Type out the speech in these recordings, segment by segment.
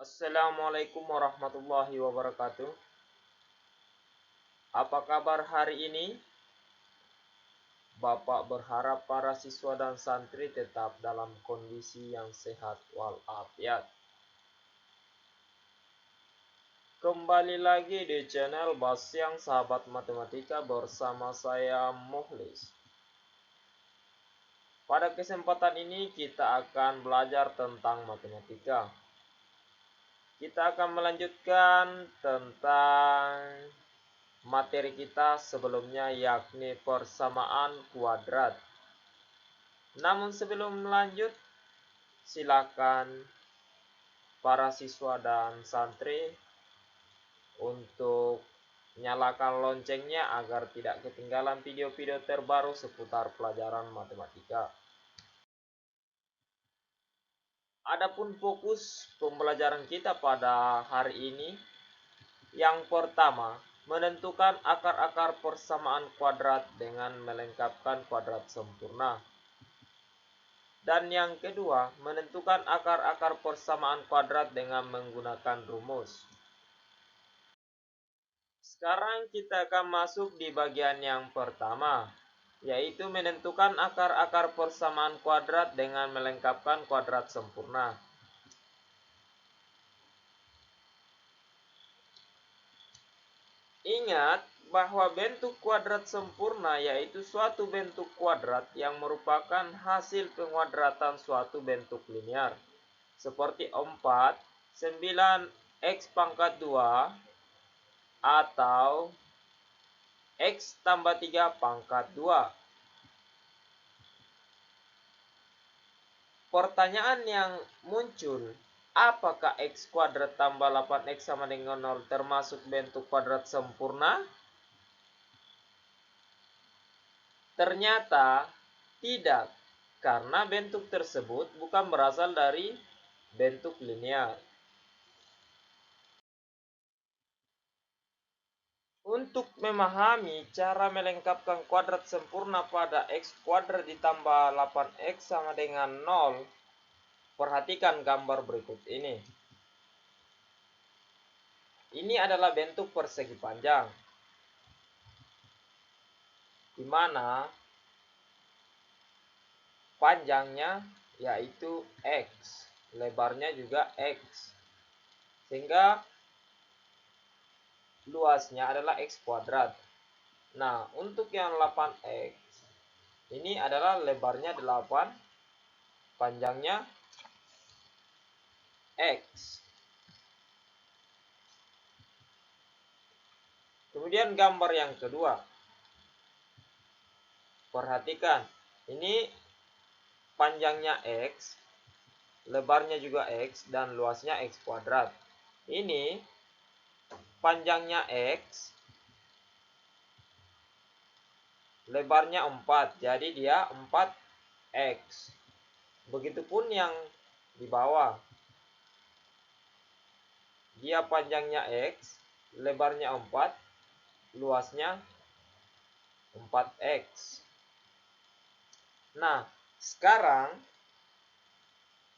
Assalamualaikum warahmatullahi wabarakatuh. Apa kabar hari ini? Bapak berharap para siswa dan santri tetap dalam kondisi yang sehat walafiat. Kembali lagi di channel Basyang Sahabat Matematika bersama saya Muhlis. Pada kesempatan ini kita akan belajar tentang matematika. Kita akan melanjutkan tentang materi kita sebelumnya, yakni persamaan kuadrat. Namun sebelum lanjut, silakan para siswa dan santri untuk nyalakan loncengnya agar tidak ketinggalan video-video terbaru seputar pelajaran matematika. Adapun fokus pembelajaran kita pada hari ini, yang pertama, menentukan akar-akar persamaan kuadrat dengan melengkapkan kuadrat sempurna. Dan yang kedua, menentukan akar-akar persamaan kuadrat dengan menggunakan rumus. Sekarang kita akan masuk di bagian yang pertama, yaitu menentukan akar-akar persamaan kuadrat dengan melengkapkan kuadrat sempurna. Ingat bahwa bentuk kuadrat sempurna yaitu suatu bentuk kuadrat yang merupakan hasil penguadratan suatu bentuk linear, seperti 4, 9x pangkat 2, atau x tambah 3 pangkat 2. Pertanyaan yang muncul, apakah x kuadrat tambah 8x sama dengan 0 termasuk bentuk kuadrat sempurna? Ternyata tidak, karena bentuk tersebut bukan berasal dari bentuk linear. Untuk memahami cara melengkapkan kuadrat sempurna pada x kuadrat ditambah 8x sama dengan 0, perhatikan gambar berikut ini. Ini adalah bentuk persegi panjang, di mana panjangnya yaitu x, lebarnya juga x, sehingga luasnya adalah x kuadrat. Nah, untuk yang 8x, ini adalah lebarnya 8, panjangnya x. Kemudian gambar yang kedua. Perhatikan, ini panjangnya x, lebarnya juga x, dan luasnya x kuadrat. Ini panjangnya x, lebarnya 4, jadi dia 4x. Begitupun yang di bawah. Dia panjangnya x, lebarnya 4, luasnya 4x. Nah, sekarang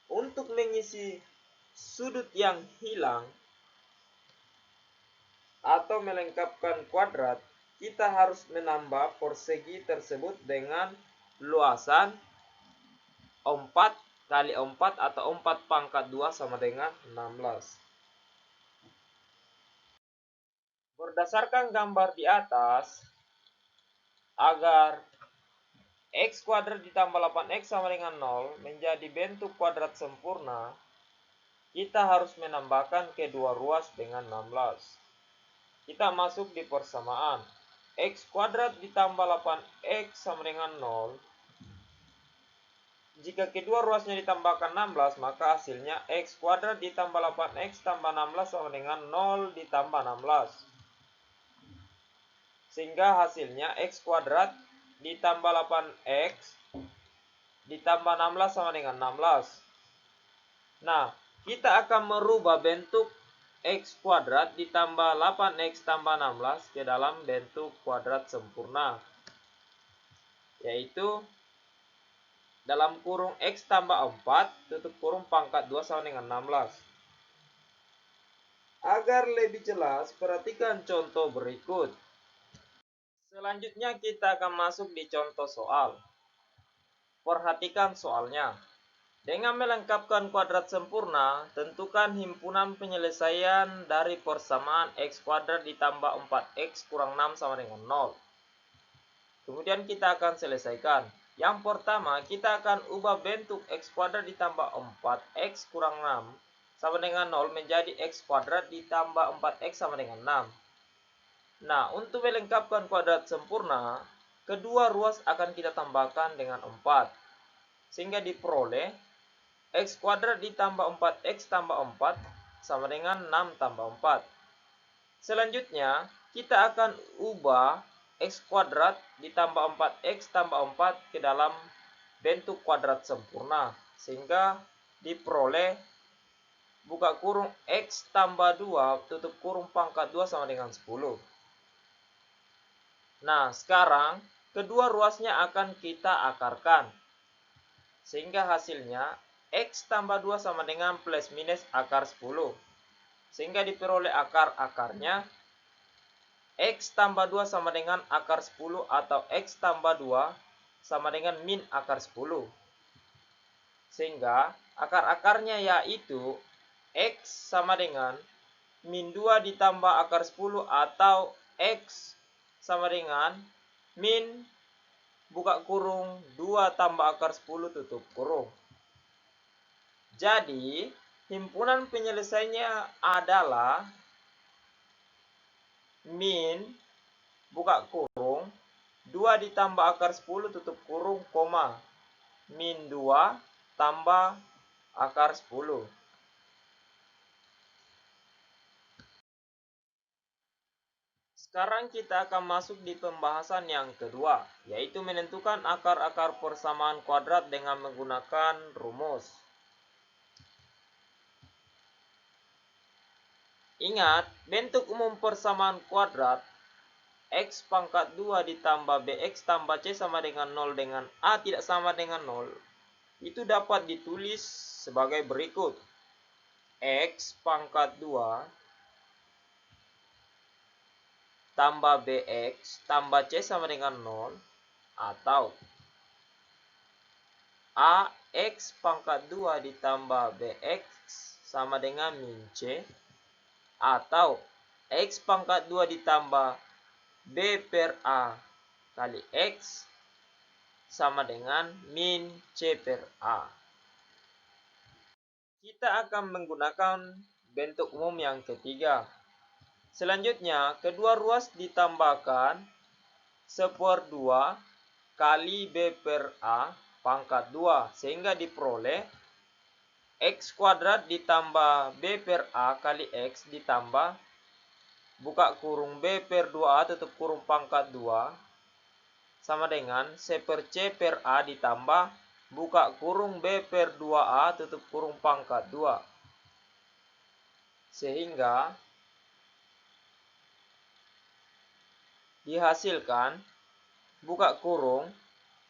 untuk mengisi sudut yang hilang atau melengkapkan kuadrat, kita harus menambah persegi tersebut dengan luasan 4 kali 4 atau 4 pangkat 2 sama dengan 16. Berdasarkan gambar di atas, agar x kuadrat ditambah 8x sama dengan 0 menjadi bentuk kuadrat sempurna, kita harus menambahkan kedua ruas dengan 16. Kita masuk di persamaan. X kuadrat ditambah 8x sama dengan 0. Jika kedua ruasnya ditambahkan 16, maka hasilnya x kuadrat ditambah 8x tambah 16 sama dengan 0 ditambah 16. Sehingga hasilnya x kuadrat ditambah 8x ditambah 16 sama dengan 16. Nah, kita akan merubah bentuk x kuadrat ditambah 8x tambah 16 ke dalam bentuk kuadrat sempurna, yaitu dalam kurung x tambah 4 tutup kurung pangkat 2 sama dengan 16. Agar lebih jelas, perhatikan contoh berikut. Selanjutnya kita akan masuk di contoh soal. Perhatikan soalnya. Dengan melengkapkan kuadrat sempurna, tentukan himpunan penyelesaian dari persamaan x kuadrat ditambah 4x kurang 6 sama dengan 0. Kemudian kita akan selesaikan. Yang pertama, kita akan ubah bentuk x kuadrat ditambah 4x kurang 6 sama dengan 0 menjadi x kuadrat ditambah 4x sama dengan 6. Nah, untuk melengkapkan kuadrat sempurna, kedua ruas akan kita tambahkan dengan 4. Sehingga diperoleh x kuadrat ditambah 4x tambah 4 sama dengan 6 tambah 4. Selanjutnya, kita akan ubah x kuadrat ditambah 4x tambah 4 ke dalam bentuk kuadrat sempurna. Sehingga diperoleh buka kurung x tambah 2 tutup kurung pangkat 2 sama dengan 10. Nah, sekarang kedua ruasnya akan kita akarkan. Sehingga hasilnya x tambah 2 sama dengan plus minus akar 10. Sehingga diperoleh akar-akarnya x tambah 2 sama dengan akar 10 atau x tambah 2 sama dengan min akar 10. Sehingga akar-akarnya yaitu x sama dengan min 2 ditambah akar 10 atau x sama dengan min buka kurung 2 tambah akar 10 tutup kurung. Jadi, himpunan penyelesaiannya adalah min buka kurung 2 ditambah akar 10 tutup kurung, koma, min 2 tambah akar 10. Sekarang kita akan masuk di pembahasan yang kedua, yaitu menentukan akar-akar persamaan kuadrat dengan menggunakan rumus. Ingat, bentuk umum persamaan kuadrat x pangkat 2 ditambah bx tambah c sama dengan 0 dengan a tidak sama dengan 0, itu dapat ditulis sebagai berikut. X pangkat 2 tambah bx tambah c sama dengan 0, atau a x pangkat 2 ditambah bx sama dengan min c, atau x pangkat 2 ditambah b per a kali x sama dengan min c per a. Kita akan menggunakan bentuk umum yang ketiga. Selanjutnya, kedua ruas ditambahkan 1/2 kali b per a pangkat 2, sehingga diperoleh x kuadrat ditambah b per a kali x ditambah buka kurung b per 2a tutup kurung pangkat 2 sama dengan 1/c per a ditambah buka kurung b per 2a tutup kurung pangkat 2. Sehingga dihasilkan buka kurung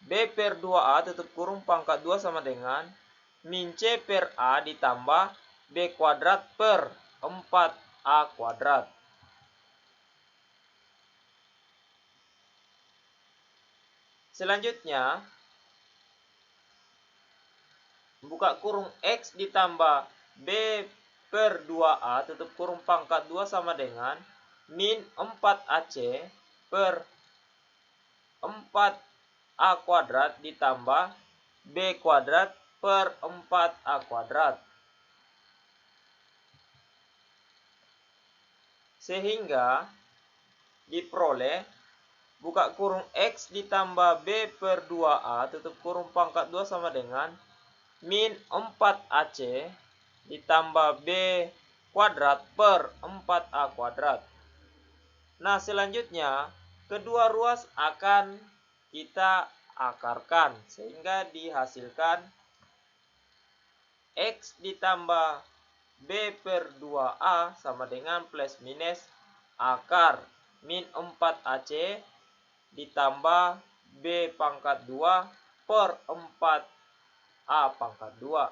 b per 2a tutup kurung pangkat 2 sama dengan min c per a ditambah b kuadrat per 4a kuadrat. Selanjutnya, buka kurung x ditambah b per 2a tutup kurung pangkat 2 sama dengan min 4ac per 4a kuadrat ditambah b kuadrat per 4a kuadrat. Sehingga diperoleh buka kurung x ditambah b per 2a tutup kurung pangkat 2 sama dengan min 4ac ditambah b kuadrat per 4a kuadrat. Nah, selanjutnya kedua ruas akan kita akarkan sehingga dihasilkan x ditambah b per 2a sama dengan plus minus akar min 4ac ditambah b pangkat 2 per 4a pangkat 2.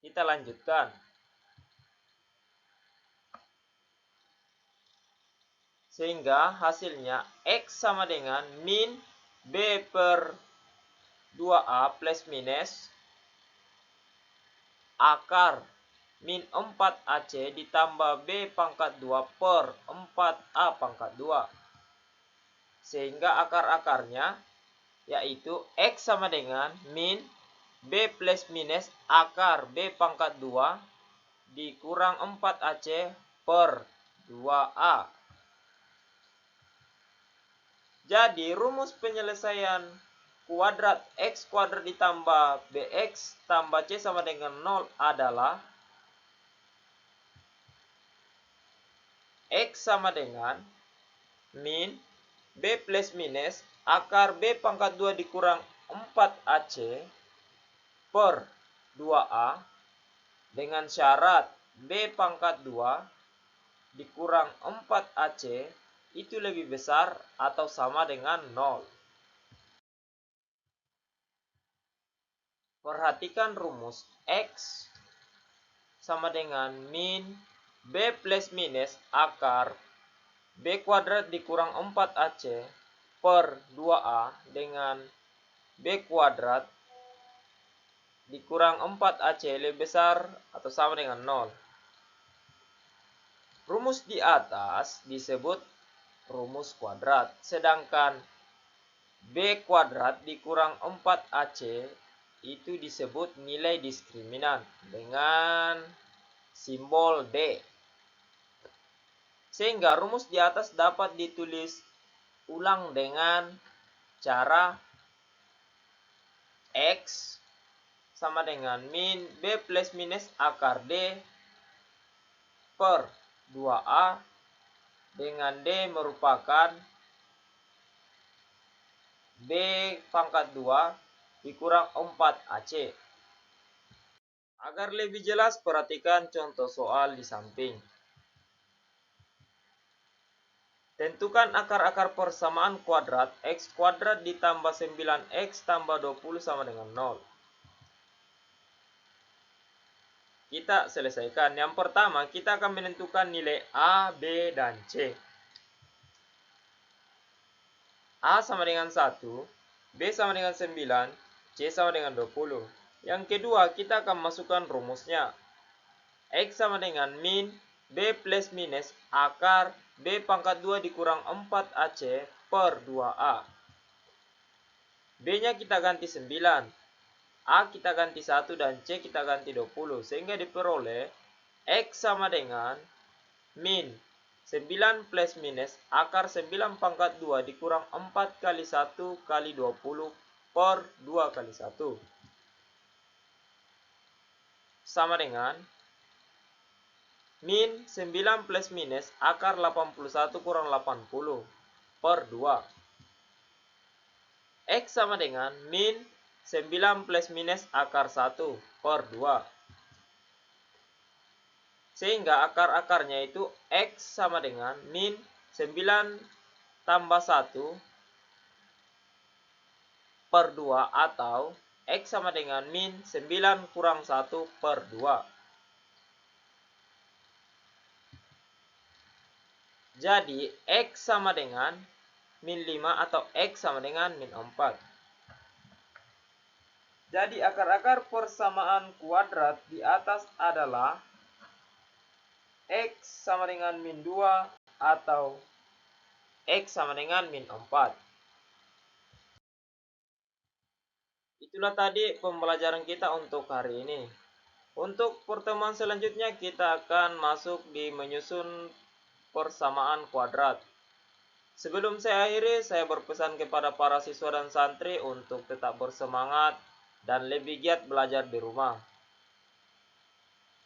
Kita kita lanjutkan. Sehingga hasilnya X sama dengan min B per 2A plus minus akar min 4AC ditambah B pangkat 2 per 4A pangkat 2. Sehingga akar-akarnya yaitu X sama dengan min B plus minus akar B pangkat 2 dikurang 4AC per 2A. Jadi rumus penyelesaian kuadrat X kuadrat ditambah BX tambah C sama dengan 0 adalah X sama dengan min B plus minus akar B pangkat 2 dikurang 4AC per 2A dengan syarat B pangkat 2 dikurang 4AC itu lebih besar atau sama dengan 0. Perhatikan rumus X sama dengan min B plus minus akar B kuadrat dikurang 4AC per 2A dengan B kuadrat dikurang 4AC lebih besar atau sama dengan 0. Rumus di atas disebut rumus kuadrat, sedangkan B kuadrat dikurang 4AC itu disebut nilai diskriminan dengan simbol D. Sehingga rumus di atas dapat ditulis ulang dengan cara X sama dengan min B plus minus akar D per 2A dengan D merupakan B pangkat 2 dikurang 4AC. Agar lebih jelas, perhatikan contoh soal di samping. Tentukan akar-akar persamaan kuadrat X kuadrat ditambah 9X tambah 20 sama dengan 0. Kita selesaikan. Yang pertama, kita akan menentukan nilai A, B, dan C. A sama dengan 1, B sama dengan 9, C sama dengan 20. Yang kedua, kita akan masukkan rumusnya. X sama dengan min B plus minus akar B pangkat 2 dikurang 4AC per 2A. B-nya kita ganti 9. A kita ganti 1 dan C kita ganti 20. Sehingga diperoleh X sama dengan min 9 plus minus akar 9 pangkat 2 dikurang 4 kali 1 kali 20 per 2 kali 1. Sama dengan min 9 plus minus akar 81 kurang 80 per 2. X sama dengan min 9 plus minus akar 1 per 2. Sehingga akar-akarnya itu X sama dengan min 9 tambah 1 per 2 atau X sama dengan min 9 kurang 1 per 2. Jadi X sama dengan min 5 atau X sama dengan min 4. Jadi akar-akar persamaan kuadrat di atas adalah X sama dengan min 2 atau X sama dengan min 4. Itulah tadi pembelajaran kita untuk hari ini. Untuk pertemuan selanjutnya kita akan masuk di menyusun persamaan kuadrat. Sebelum saya akhiri, saya berpesan kepada para siswa dan santri untuk tetap bersemangat dan lebih giat belajar di rumah.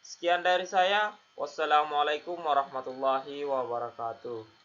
Sekian dari saya. Wassalamualaikum warahmatullahi wabarakatuh.